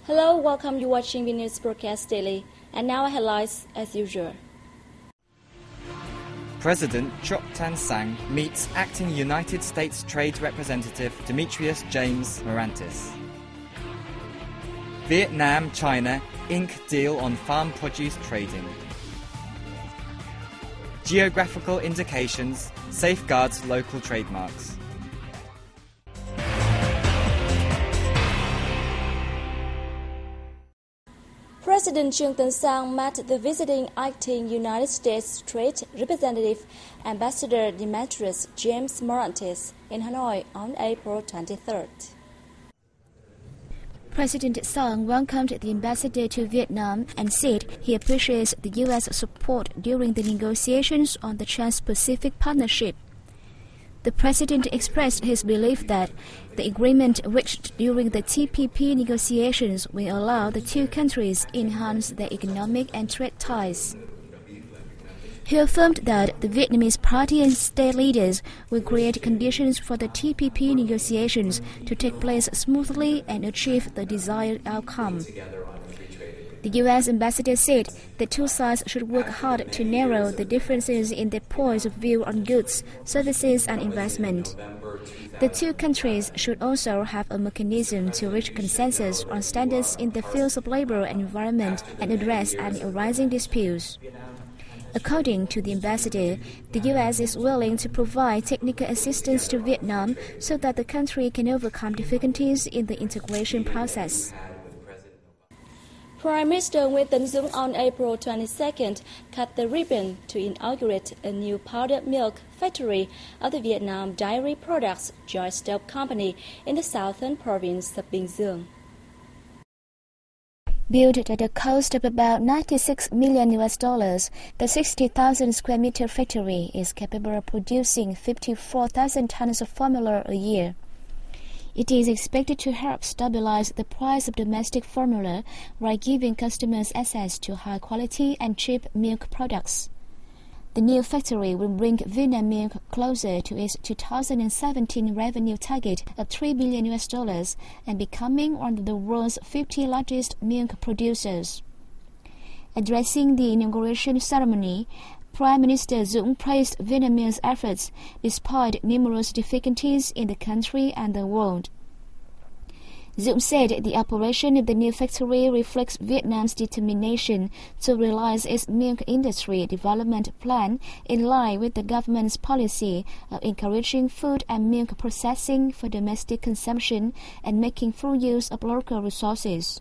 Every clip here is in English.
Hello, welcome. You're watching VNA Broadcast Daily. And now headlines as usual. President Chok Tan Sang meets acting United States Trade Representative Demetrius James Morantis. Vietnam-China ink deal on farm produce trading. Geographical indications safeguards local trademarks. President Chok Tan Sang met the visiting acting United States Trade Representative Ambassador Demetrius James Morantis in Hanoi on April 23rd. President Sang welcomed the ambassador to Vietnam and said he appreciates the U.S. support during the negotiations on the Trans-Pacific Partnership. The president expressed his belief that the agreement reached during the TPP negotiations will allow the two countries enhance their economic and trade ties. He affirmed that the Vietnamese party and state leaders will create conditions for the TPP negotiations to take place smoothly and achieve the desired outcome. The U.S. ambassador said the two sides should work hard to narrow the differences in their points of view on goods, services and investment. The two countries should also have a mechanism to reach consensus on standards in the fields of labor and environment and address any arising disputes. According to the ambassador, the U.S. is willing to provide technical assistance to Vietnam so that the country can overcome difficulties in the integration process. Prime Minister Nguyễn Tấn Dũng on April 22nd cut the ribbon to inaugurate a new powdered milk factory of the Vietnam Dairy Products Joint Stock Company in the southern province of Bình Dương. Built at a cost of about $96 million, the 60,000 square meter factory is capable of producing 54,000 tons of formula a year. It is expected to help stabilize the price of domestic formula while giving customers access to high-quality and cheap milk products. The new factory will bring VNA Milk closer to its 2017 revenue target of $3 billion and becoming one of the world's 50 largest milk producers. Addressing the inauguration ceremony, Prime Minister Dũng praised VNA Milk's efforts despite numerous difficulties in the country and the world. Dũng said the operation of the new factory reflects Vietnam's determination to realize its milk industry development plan in line with the government's policy of encouraging food and milk processing for domestic consumption and making full use of local resources.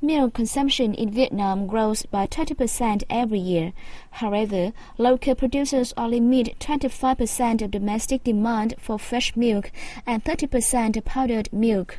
Milk consumption in Vietnam grows by 20% every year. However, local producers only meet 25% of domestic demand for fresh milk and 30% of powdered milk.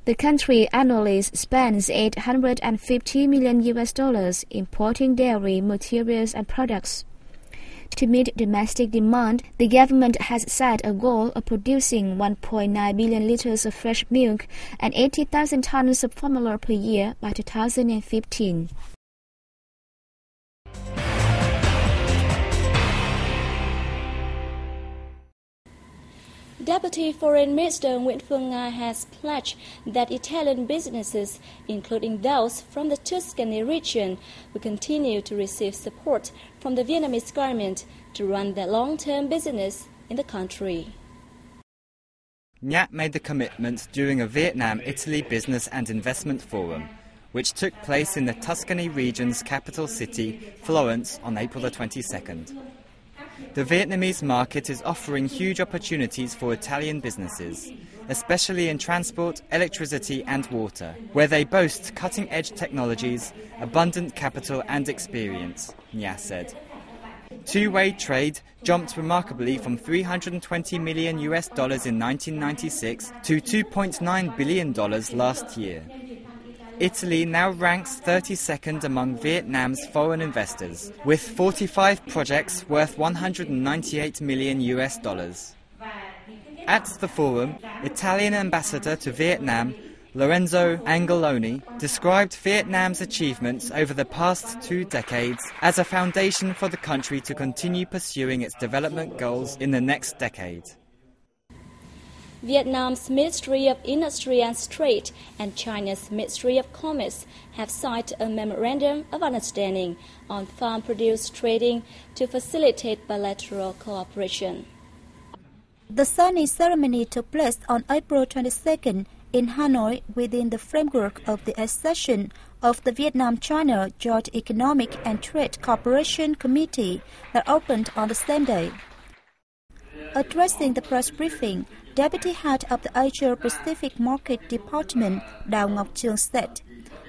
The country annually spends $850 million importing dairy materials and products. To meet domestic demand, the government has set a goal of producing 1.9 billion liters of fresh milk and 80,000 tons of formula per year by 2015. Deputy Foreign Minister Nguyễn Phương Nga has pledged that Italian businesses, including those from the Tuscany region, will continue to receive support from the Vietnamese government to run their long-term business in the country. Nga made the commitment during a Vietnam-Italy Business and Investment Forum, which took place in the Tuscany region's capital city, Florence, on April the 22nd. The Vietnamese market is offering huge opportunities for Italian businesses, especially in transport, electricity and water, where they boast cutting-edge technologies, abundant capital and experience, Nga said. Two-way trade jumped remarkably from $320 million in 1996 to $2.9 billion last year. Italy now ranks 32nd among Vietnam's foreign investors, with 45 projects worth $198 million. At the forum, Italian ambassador to Vietnam, Lorenzo Angeloni, described Vietnam's achievements over the past 2 decades as a foundation for the country to continue pursuing its development goals in the next decade. Vietnam's Ministry of Industry and Trade and China's Ministry of Commerce have signed a memorandum of understanding on farm produce trading to facilitate bilateral cooperation. The signing ceremony took place on April 22nd in Hanoi within the framework of the accession of the Vietnam-China Joint Economic and Trade Cooperation Committee that opened on the same day. Addressing the press briefing, Deputy Head of the Asia-Pacific Market Department, Đào Ngọc Trường said,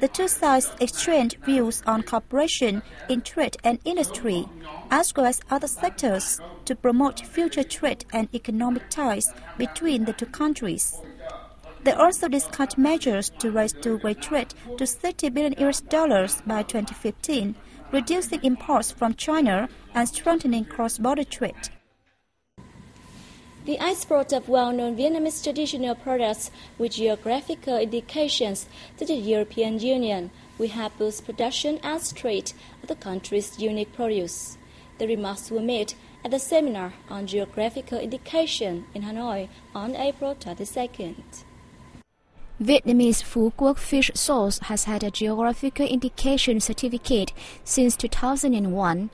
the two sides exchanged views on cooperation in trade and industry, as well as other sectors, to promote future trade and economic ties between the two countries. They also discussed measures to raise two-way trade to $30 billion by 2015, reducing imports from China and strengthening cross-border trade. The export of well-known Vietnamese traditional products with geographical indications to the European Union will help boost production and trade of the country's unique produce. The remarks were made at the seminar on geographical indication in Hanoi on April 22nd. Vietnamese Phu Quoc fish sauce has had a geographical indication certificate since 2001.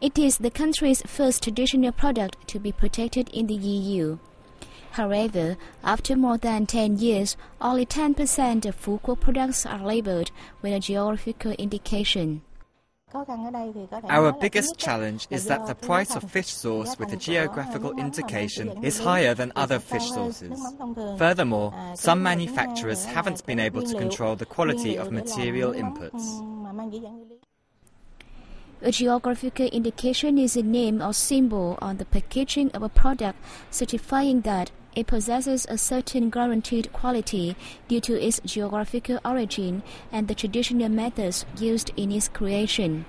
It is the country's first traditional product to be protected in the EU. However, after more than 10 years, only 10% of Phu Quoc products are labeled with a geographical indication. Our biggest challenge is that the price of fish sauce with a geographical indication is higher than other fish sauces. Furthermore, some manufacturers haven't been able to control the quality of material inputs. A geographical indication is a name or symbol on the packaging of a product certifying that it possesses a certain guaranteed quality due to its geographical origin and the traditional methods used in its creation.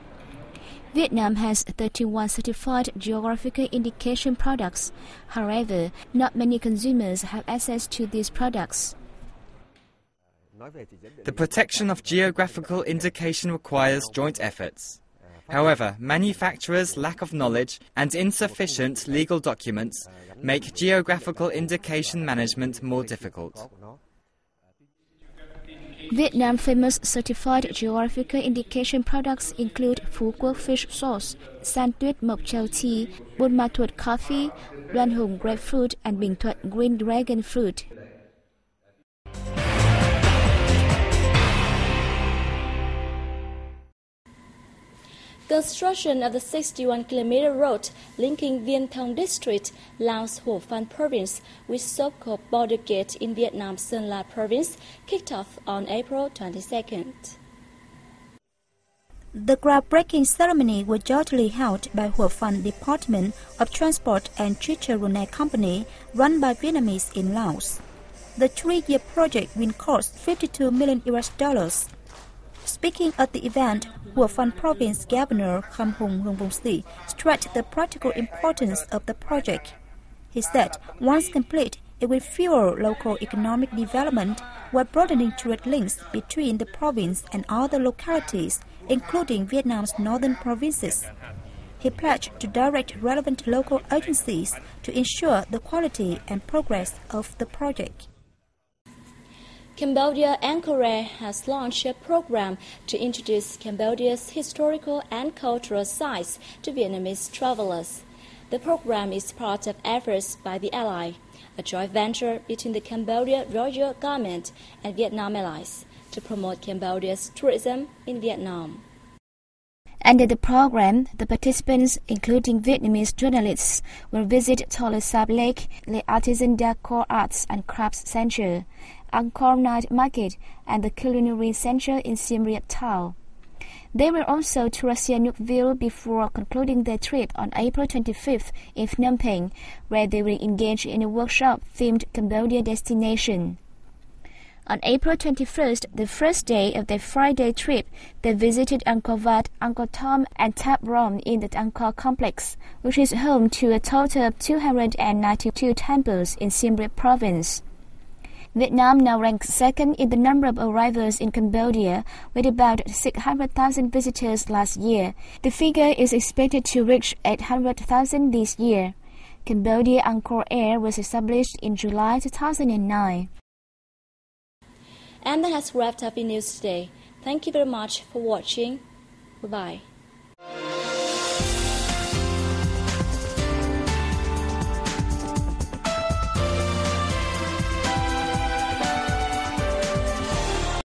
Vietnam has 31 certified geographical indication products. However, not many consumers have access to these products. The protection of geographical indication requires joint efforts. However, manufacturers' lack of knowledge and insufficient legal documents make geographical indication management more difficult. Vietnam's famous certified geographical indication products include Phu Quoc fish sauce, San Tuyết Mộc Châu tea, Buôn Ma Thuột coffee, Đoan Hùng grapefruit, and Bình Thuận green dragon fruit. Construction of the 61-kilometer road linking Vien Thong district, Laos Hồ Phan province with Sop Cop border gate in Vietnam's Sơn La province kicked off on April 22nd. The groundbreaking ceremony was jointly held by Hồ Phan Department of Transport and Chicharone Company, run by Vietnamese in Laos. The 3-year project will cost $52 million. Speaking at the event, Hồ Phan Province Governor Kham Hùng Hungvongsi stressed the practical importance of the project. He said, once complete, it will fuel local economic development while broadening trade links between the province and other localities, including Vietnam's northern provinces. He pledged to direct relevant local agencies to ensure the quality and progress of the project. Cambodia Angkor has launched a program to introduce Cambodia's historical and cultural sites to Vietnamese travelers. The program is part of efforts by the Ally, a joint venture between the Cambodia Royal Government and Vietnam Allies, to promote Cambodia's tourism in Vietnam. Under the program, the participants, including Vietnamese journalists, will visit Tonle Sap Lake, the Artisan Decor Arts and Crafts Center, Angkor Night Market, and the Culinary Center in Siem Reap Town. They will also tour Sihanouk Ville before concluding their trip on April 25th in Phnom Penh, where they will engage in a workshop themed Cambodia destination. On April 21st, the first day of their Friday trip, they visited Angkor Wat, Angkor Thom, and Thap Rom in the Angkor complex, which is home to a total of 292 temples in Siem Reap province. Vietnam now ranks second in the number of arrivals in Cambodia, with about 600,000 visitors last year. The figure is expected to reach 800,000 this year. Cambodia Angkor Air was established in July 2009. And that has wrapped up in news today. Thank you very much for watching. Bye-bye.